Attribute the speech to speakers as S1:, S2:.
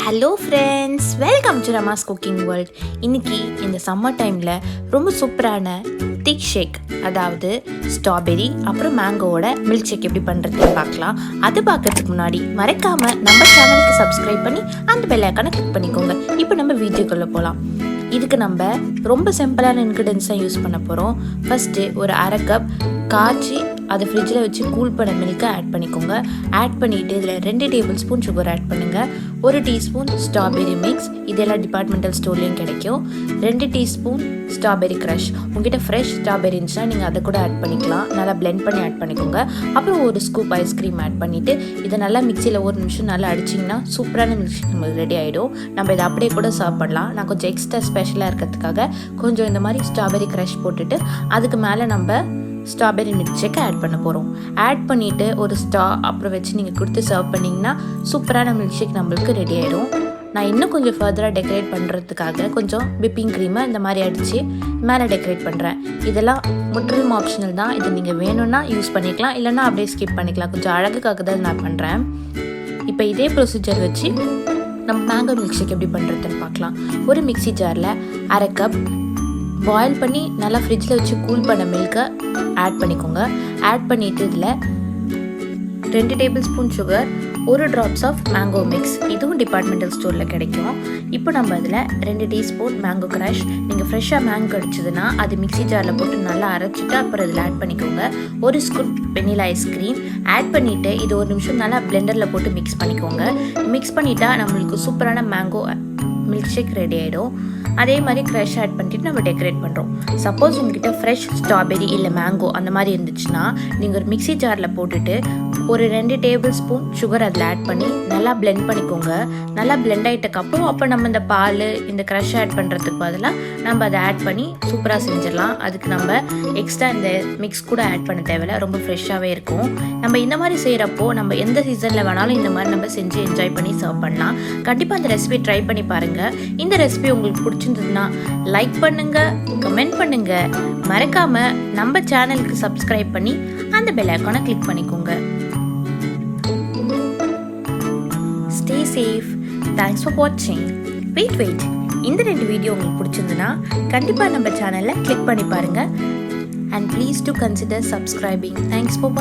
S1: Hello friends, welcome to Rama's Cooking World. இன்னைக்கு இந்த summer டைமில் ரொம்ப சூப்பரான Thickshake, அதாவது ஸ்ட்ராபெரி அப்புறம் மேங்கோவோட மில்க்ஷேக் எப்படி பண்ணுறதுன்னு பார்க்கலாம். அது பார்க்கறதுக்கு முன்னாடி மறக்காமல் நம்ம சேனலுக்கு சப்ஸ்கிரைப் பண்ணி அந்த பெல் ஐக்கானை கிளிக் பண்ணிக்கோங்க. இப்போ நம்ம வீடியோக்குள்ளே போகலாம். இதுக்கு நம்ம ரொம்ப சிம்பிளான இன்க்ரீடியன்ஸ் தான் யூஸ் பண்ண போகிறோம். ஃபஸ்ட்டு ஒரு அரை கப் காய்ச்சி அதை ஃப்ரிட்ஜில் வச்சு கூல் பண்ண மில்கை ஆட் பண்ணிக்கோங்க. ஆட் பண்ணிவிட்டு இதில் 2 டேபிள் ஸ்பூன் சுகர் ஆட் பண்ணுங்கள். 1 டீஸ்பூன் ஸ்ட்ராபெரி மிக்ஸ், இதெல்லாம் டிபார்ட்மெண்டல் ஸ்டோர்லேயும் கிடைக்கும். 2 டீஸ்பூன் ஸ்ட்ராபெரி க்ரஷ், உங்கள்கிட்ட ஃப்ரெஷ் ஸ்ட்ராபெரி இருந்துச்சுன்னா நீங்கள் அதை கூட ஆட் பண்ணிக்கலாம். நல்லா பிளெண்ட் பண்ணி ஆட் பண்ணிக்கோங்க. அப்புறம் ஒரு ஸ்கூப் ஐஸ்கிரீம் ஆட் பண்ணிவிட்டு இதை நல்லா மிக்சியில் 1 நிமிஷம் நல்லா அடிச்சிங்கன்னா சூப்பரான மில்க்ஷேக் நம்மளுக்கு ரெடி ஆகிடும். நம்ம இதை அப்படியே கூட சர்வ் பண்ணலாம். நான் கொஞ்சம் எக்ஸ்ட்ரா ஸ்பெஷலாக இருக்கிறதுக்காக கொஞ்சம் இந்த மாதிரி ஸ்ட்ராபெரி க்ரஷ் போட்டுட்டு அதுக்கு மேலே நம்ம ஸ்ட்ராபெரி மில்க்ஷேக்கை ஆட் பண்ண போகிறோம். ஆட் பண்ணிவிட்டு ஒரு அப்புறம் வச்சு நீங்கள் கொடுத்து சர்வ் பண்ணிங்கன்னா சூப்பரான மில்க்ஷேக் நம்மளுக்கு ரெடி ஆகிடும். நான் இன்னும் கொஞ்சம் ஃபர்தராக டெக்கரேட் பண்ணுறதுக்காக கொஞ்சம் விப்பிங் க்ரீமை இந்த மாதிரி அடித்து மேலே டெக்கரேட் பண்ணுறேன். இதெல்லாம் முற்றிலும் ஆப்ஷனல் தான். இது நீங்கள் வேணும்னா யூஸ் பண்ணிக்கலாம், இல்லைன்னா அப்படியே ஸ்கிப் பண்ணிக்கலாம். கொஞ்சம் அழகுக்காக தான் நான் பண்ணுறேன். இப்போ இதே ப்ரொசீஜர் வச்சு நம்ம மேங்கோ மில்க்ஷேக் எப்படி பண்ணுறதுன்னு பார்க்கலாம். ஒரு மிக்ஸி ஜாரில் அரை கப் பாயில் பண்ணி நல்லா ஃப்ரிட்ஜில் வச்சு கூல் பண்ண மில்கை ஆட் பண்ணிக்கோங்க. ஆட் பண்ணிவிட்டு இதில் 2 tablespoon sugar, 1 drops of mango mix, இதுவும் டிபார்ட்மெண்டல் ஸ்டோரில் கிடைக்கும். இப்போ நம்ம அதில் 2 டீஸ்பூன் மேங்கோ க்ரஷ், நீங்கள் ஃப்ரெஷ்ஷாக மேங்கோ கிடச்சிதுன்னா அது மிக்ஸி ஜாரில் போட்டு நல்லா அரைச்சிட்டு அப்புறம் இதில் ஆட் பண்ணிக்கோங்க. 1 ஸ்கூப் வெனிலா ஐஸ்கிரீம் ஆட் பண்ணிவிட்டு இது 1 நிமிஷம் நல்லா பிளெண்டரில் போட்டு மிக்ஸ் பண்ணிக்கோங்க. மிக்ஸ் பண்ணிட்டா நம்மளுக்கு சூப்பரான மேங்கோ மில்க்ஷேக் ரெடி ஆகிடும். அதே மாதிரி க்ரஷ் ஆட் பண்ணிட்டு நம்ம டெக்கரேட் பண்ணுறோம். சப்போஸ் உங்ககிட்ட ஃப்ரெஷ் ஸ்ட்ராபெரி இல்லை மேங்கோ அந்த மாதிரி இருந்துச்சுன்னா நீங்கள் ஒரு மிக்ஸி ஜாரில் போட்டுட்டு ஒரு 2 டேபிள் ஸ்பூன் சுகர் அதில் ஆட் பண்ணி நல்லா பிளெண்ட் பண்ணிக்கோங்க. நல்லா பிளெண்ட் ஆகிட்டக்கப்புறம் அப்போ நம்ம இந்த பால் இந்த க்ரஷ் ஆட் பண்ணுறதுக்கு பதிலாக நம்ம அதை ஆட் பண்ணி சூப்பராக செஞ்சிடலாம். அதுக்கு நம்ம எக்ஸ்ட்ரா இந்த மிக்ஸ் கூட ஆட் பண்ண தேவையில்ல, ரொம்ப ஃப்ரெஷ்ஷாகவே இருக்கும். நம்ம இந்த மாதிரி செய்கிறப்போ நம்ம எந்த சீசனில் வேணாலும் இந்த மாதிரி நம்ம செஞ்சு என்ஜாய் பண்ணி சர்வ் பண்ணலாம். கண்டிப்பாக அந்த ரெசிபி ட்ரை பண்ணி பாருங்கள். இந்த ரெசிபி உங்களுக்கு பிடிச்சிருந்ததுன்னா லைக் பண்ணுங்கள், கமெண்ட் பண்ணுங்கள். மறக்காமல் நம்ம சேனலுக்கு சப்ஸ்கிரைப் பண்ணி அந்த பெல் ஐக்கானை கிளிக் பண்ணிக்கோங்க. Stay safe. Thanks for watching. Wait. இந்த 2 வீடியோ உங்களுக்கு பிடிச்சிருந்ததுன்னா கண்டிப்பாக நம்ம சேனலை கிளிக் பண்ணி பாருங்கள். And please do consider subscribing. Thanks for watching.